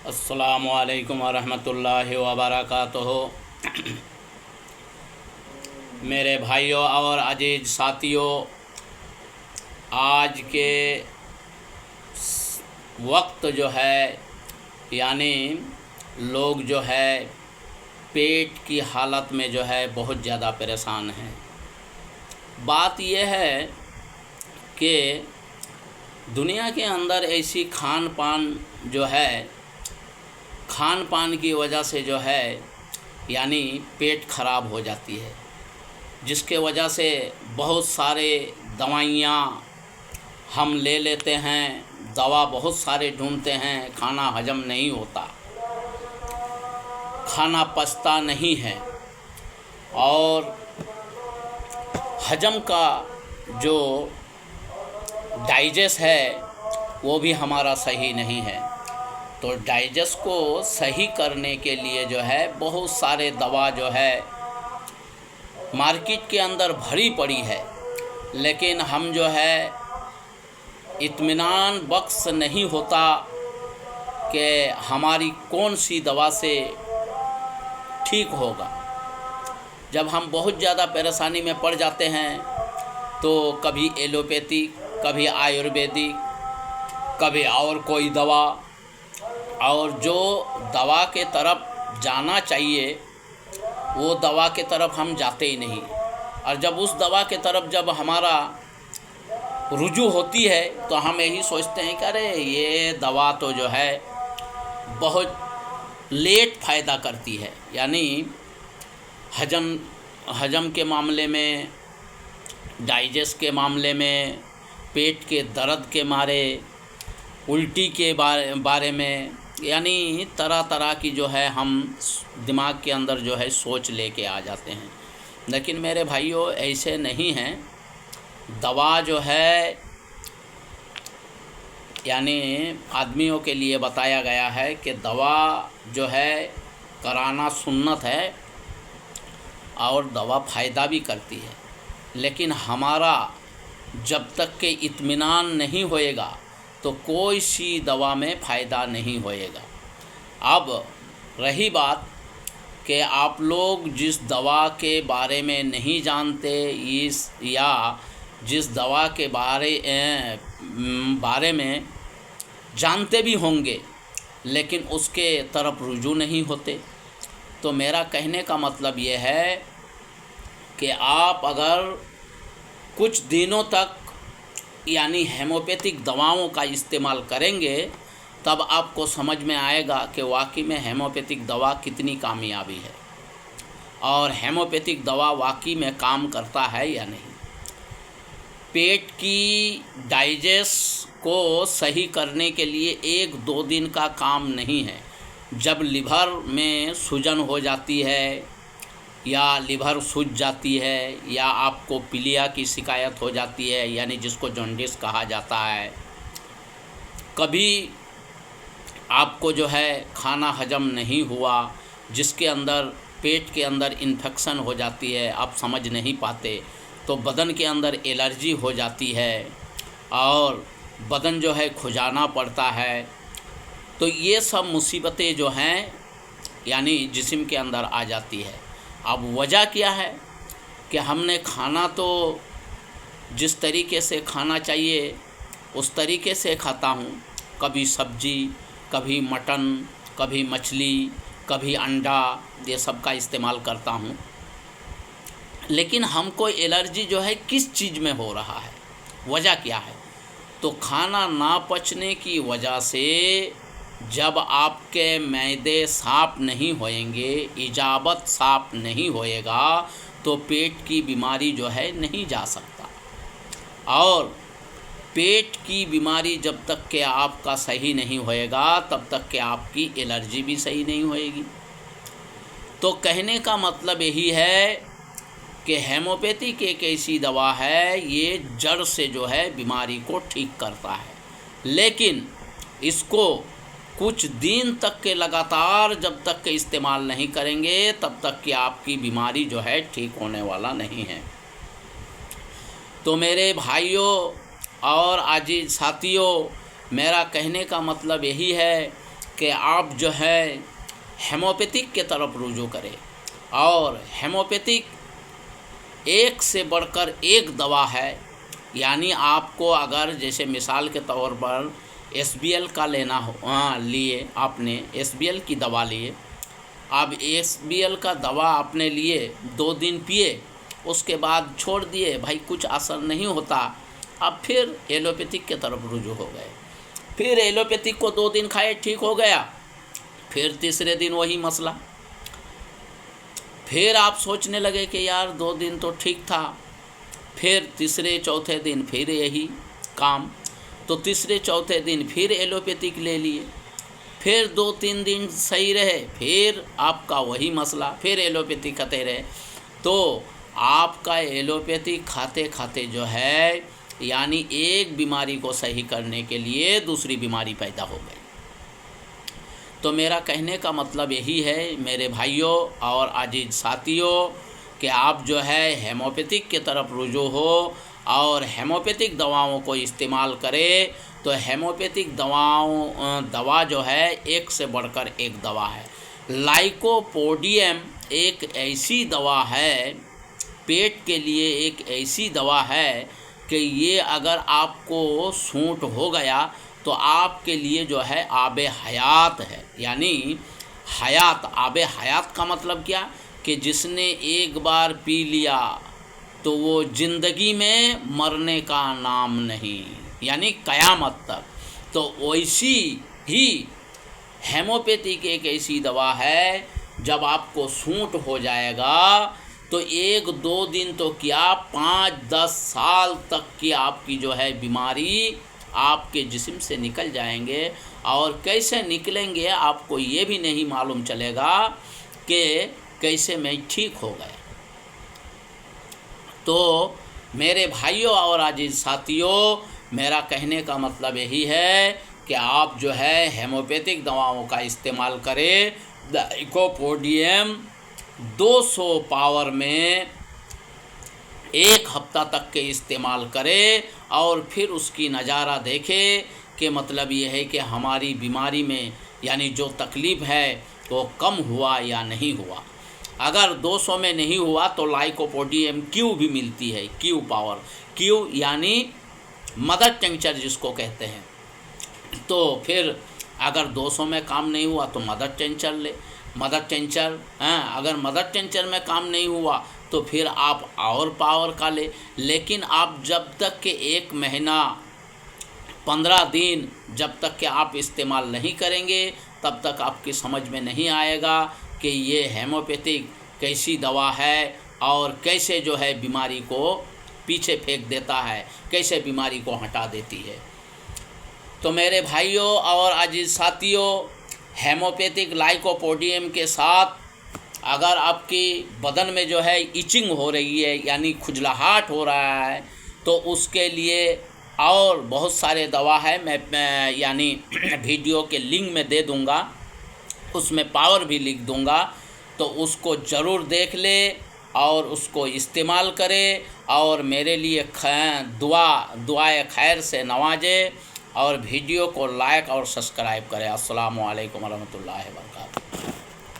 अस्सलामुअलैकुम वरहमतुल्लाहि वबरकातुहू। मेरे भाइयों और अजीज साथियों, आज के वक्त जो है यानी लोग जो है पेट की हालत में जो है बहुत ज़्यादा परेशान हैं। बात यह है कि दुनिया के अंदर ऐसी खान पान जो है, खान पान की वजह से जो है यानी पेट ख़राब हो जाती है, जिसके वजह से बहुत सारे दवाइयाँ हम ले लेते हैं, दवा बहुत सारे ढूंढते हैं, खाना हजम नहीं होता, खाना पचता नहीं है और हजम का जो डाइजेस्ट है वो भी हमारा सही नहीं है। तो डाइजेस्ट को सही करने के लिए जो है बहुत सारे दवा जो है मार्केट के अंदर भरी पड़ी है, लेकिन हम जो है इत्मीनान बख्श नहीं होता कि हमारी कौन सी दवा से ठीक होगा। जब हम बहुत ज़्यादा परेशानी में पड़ जाते हैं तो कभी एलोपैथिक, कभी आयुर्वेदिक, कभी और कोई दवा, और जो दवा के तरफ जाना चाहिए वो दवा के तरफ हम जाते ही नहीं। और जब उस दवा के तरफ जब हमारा रुजू होती है तो हम यही सोचते हैं कि अरे ये दवा तो जो है बहुत लेट फ़ायदा करती है, यानी हजम के मामले में, डाइजेस्ट के मामले में, पेट के दर्द के मारे, उल्टी के बारे में, यानी तरह तरह की जो है हम दिमाग के अंदर जो है सोच लेके आ जाते हैं। लेकिन मेरे भाइयों ऐसे नहीं हैं। दवा जो है यानी आदमियों के लिए बताया गया है कि दवा जो है कराना सुन्नत है और दवा फ़ायदा भी करती है, लेकिन हमारा जब तक के इत्मीनान नहीं होएगा तो कोई सी दवा में फ़ायदा नहीं होएगा। अब रही बात कि आप लोग जिस दवा के बारे में नहीं जानते या जिस दवा के बारे में जानते भी होंगे लेकिन उसके तरफ रुजू नहीं होते, तो मेरा कहने का मतलब ये है कि आप अगर कुछ दिनों तक यानी हेमोपैथिक दवाओं का इस्तेमाल करेंगे तब आपको समझ में आएगा कि वाकई में हेमोपैथिक दवा कितनी कामयाबी है और हेमोपैथिक दवा वाकई में काम करता है या नहीं। पेट की डाइजेस्ट को सही करने के लिए 1-2 दिन का काम नहीं है। जब लिवर में सूजन हो जाती है या लिवर सूज जाती है या आपको पीलिया की शिकायत हो जाती है, यानी जिसको जॉन्डिस कहा जाता है, कभी आपको जो है खाना हजम नहीं हुआ, जिसके अंदर पेट के अंदर इन्फेक्शन हो जाती है, आप समझ नहीं पाते, तो बदन के अंदर एलर्जी हो जाती है और बदन जो है खुजाना पड़ता है, तो ये सब मुसीबतें जो हैं यानी जिस्म के अंदर आ जाती है। अब वजह क्या है कि हमने खाना तो जिस तरीके से खाना चाहिए उस तरीके से खाता हूँ, कभी सब्जी, कभी मटन, कभी मछली, कभी अंडा, ये सब का इस्तेमाल करता हूँ, लेकिन हमको एलर्जी जो है किस चीज़ में हो रहा है, वजह क्या है? तो खाना ना पचने की वजह से जब आपके मैदे साफ नहीं होएंगे, इजाबत साफ नहीं होएगा, तो पेट की बीमारी जो है नहीं जा सकता। और पेट की बीमारी जब तक के आपका सही नहीं होएगा तब तक के आपकी एलर्जी भी सही नहीं होएगी। तो कहने का मतलब यही है कि हेमोपैथिक एक ऐसी दवा है, ये जड़ से जो है बीमारी को ठीक करता है, लेकिन इसको कुछ दिन तक के लगातार जब तक के इस्तेमाल नहीं करेंगे तब तक कि आपकी बीमारी जो है ठीक होने वाला नहीं है। तो मेरे भाइयों और अजीज साथियों, मेरा कहने का मतलब यही है कि आप जो है हेमोपैथिक के तरफ रुजू करें। और हेमोपैथिक एक से बढ़कर एक दवा है। यानी आपको अगर जैसे मिसाल के तौर पर SBL का लेना हो, लिए आपने SBL की दवा लिए, अब SBL का दवा आपने लिए 2 दिन पिए, उसके बाद छोड़ दिए, भाई कुछ असर नहीं होता, अब फिर एलोपैथिक के तरफ रुजू हो गए। फिर एलोपैथिक को 2 दिन खाए, ठीक हो गया, फिर तीसरे दिन वही मसला। फिर आप सोचने लगे कि यार 2 दिन तो ठीक था, फिर तीसरे चौथे दिन फिर यही काम, तो तीसरे चौथे दिन फिर एलोपैथिक ले लिए, फिर 2-3 दिन सही रहे, फिर आपका वही मसला, फिर एलोपैथिक खाते रहे। तो आपका एलोपैथिक खाते खाते जो है यानी एक बीमारी को सही करने के लिए दूसरी बीमारी पैदा हो गई। तो मेरा कहने का मतलब यही है मेरे भाइयों और अजीज साथियों कि आप जो है हेमोपैथिक के तरफ रुजू हो और हेमोपैथिक दवाओं को इस्तेमाल करें। तो हेमोपैथिक दवा जो है एक से बढ़कर एक दवा है। लाइकोपोडियम एक ऐसी दवा है, पेट के लिए एक ऐसी दवा है कि ये अगर आपको सूंठ हो गया तो आपके लिए जो है आबे हयात है। यानी हयात, आबे हयात का मतलब क्या कि जिसने एक बार पी लिया तो वो ज़िंदगी में मरने का नाम नहीं, यानी क़यामत तक। तो वैसी ही हेमोपैथिक एक ऐसी दवा है, जब आपको सूंठ हो जाएगा तो 1-2 दिन तो क्या 5-10 साल तक की आपकी जो है बीमारी आपके जिस्म से निकल जाएंगे। और कैसे निकलेंगे आपको ये भी नहीं मालूम चलेगा कि कैसे मैं ठीक हो गया। तो मेरे भाइयों और अजीज साथियों, मेरा कहने का मतलब यही है कि आप जो है हेमोपैथिक दवाओं का इस्तेमाल करें। लाइकोपोडियम 200 पावर में 1 हफ्ता तक के इस्तेमाल करें और फिर उसकी नज़ारा देखें कि मतलब ये है कि हमारी बीमारी में यानी जो तकलीफ़ है वो कम हुआ या नहीं हुआ। अगर 200 में नहीं हुआ तो लाइकोपोडियम क्यू भी मिलती है, क्यू पावर, क्यू यानी मदर टिंचर जिसको कहते हैं। तो फिर अगर 200 में काम नहीं हुआ तो मदर टिंचर ले, मदर टिंचर, अगर मदर टिंचर में काम नहीं हुआ तो फिर आप और पावर का ले। लेकिन आप जब तक के 1 महीना 15 दिन जब तक के आप इस्तेमाल नहीं करेंगे तब तक आपकी समझ में नहीं आएगा कि ये हेमोपैथिक कैसी दवा है और कैसे जो है बीमारी को पीछे फेंक देता है, कैसे बीमारी को हटा देती है। तो मेरे भाइयों और अजीज साथियों, हेमोपैथिक लाइकोपोडियम के साथ अगर आपकी बदन में जो है इचिंग हो रही है यानी खुजलाहट हो रहा है तो उसके लिए और बहुत सारे दवा है, मैं यानी वीडियो के लिंक में दे दूंगा, उसमें पावर भी लिख दूंगा, तो उसको ज़रूर देख ले और उसको इस्तेमाल करें और मेरे लिए दुआए खैर से नवाजे और वीडियो को लाइक और सब्सक्राइब करें। अस्सलामु अलैकुम रहमतुल्लाहि व बरकातहू।